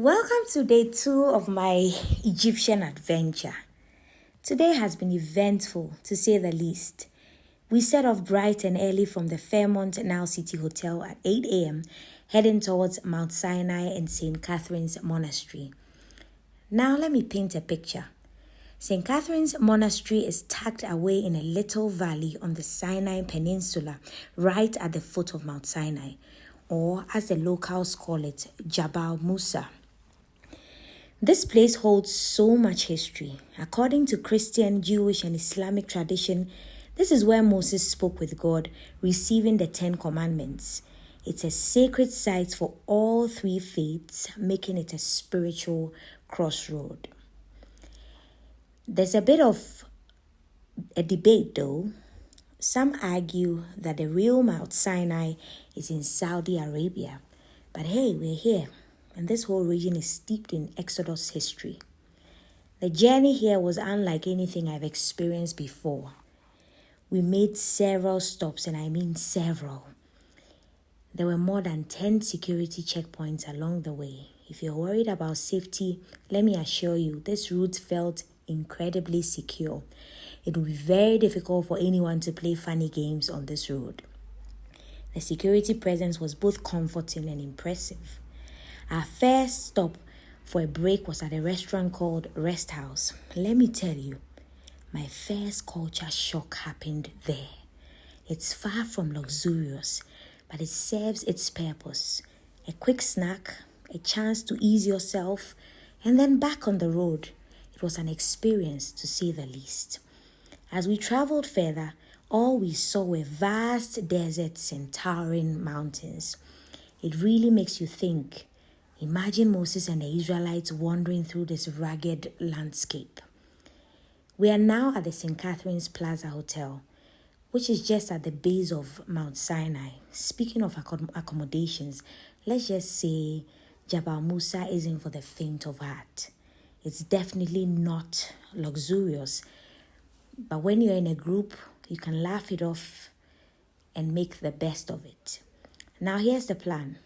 Welcome to day 2 of my Egyptian adventure. Today has been eventful, to say the least. We set off bright and early from the Fairmont Now City Hotel at 8 a.m., heading towards Mount Sinai and St. Catherine's Monastery. Now let me paint a picture. St. Catherine's Monastery is tucked away in a little valley on the Sinai Peninsula, right at the foot of Mount Sinai, or as the locals call it, Jabal Musa. This place holds so much history. According to Christian, Jewish, and Islamic tradition, this is where Moses spoke with God, receiving the 10 Commandments. It's a sacred site for all 3 faiths, making it a spiritual crossroad. There's a bit of a debate though. Some argue that the real Mount Sinai is in Saudi Arabia. But hey, we're here, and this whole region is steeped in Exodus history. The journey here was unlike anything I've experienced before. We made several stops, and I mean several. There were more than 10 security checkpoints along the way. If you're worried about safety, let me assure you, this route felt incredibly secure. It would be very difficult for anyone to play funny games on this road. The security presence was both comforting and impressive. Our first stop for a break was at a restaurant called Rest House. Let me tell you, my first culture shock happened there. It's far from luxurious, but it serves its purpose. A quick snack, a chance to ease yourself, and then back on the road. It was an experience, to say the least. As we traveled further, all we saw were vast deserts and towering mountains. It really makes you think. Imagine Moses and the Israelites wandering through this rugged landscape. We are now at the St. Catherine's Plaza Hotel, which is just at the base of Mount Sinai. Speaking of accommodations, let's just say Jabal Musa isn't for the faint of heart. It's definitely not luxurious, but when you're in a group, you can laugh it off and make the best of it. Now here's the plan.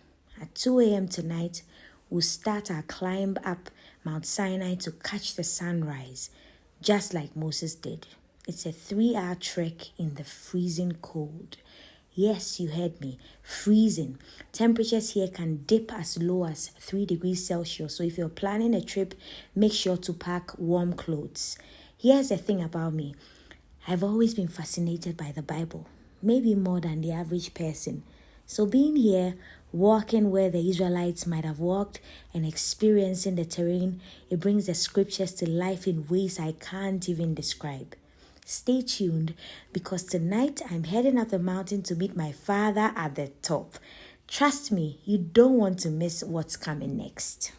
At 2 a.m. tonight, we'll start our climb up Mount Sinai to catch the sunrise, just like Moses did. It's a 3-hour trek in the freezing cold. Yes, you heard me, freezing. Temperatures here can dip as low as 3 degrees Celsius. So if you're planning a trip, make sure to pack warm clothes. Here's the thing about me. I've always been fascinated by the Bible, maybe more than the average person. So being here, walking where the Israelites might have walked and experiencing the terrain, it brings the scriptures to life in ways I can't even describe. Stay tuned, because tonight I'm heading up the mountain to meet my father at the top. Trust me, you don't want to miss what's coming next.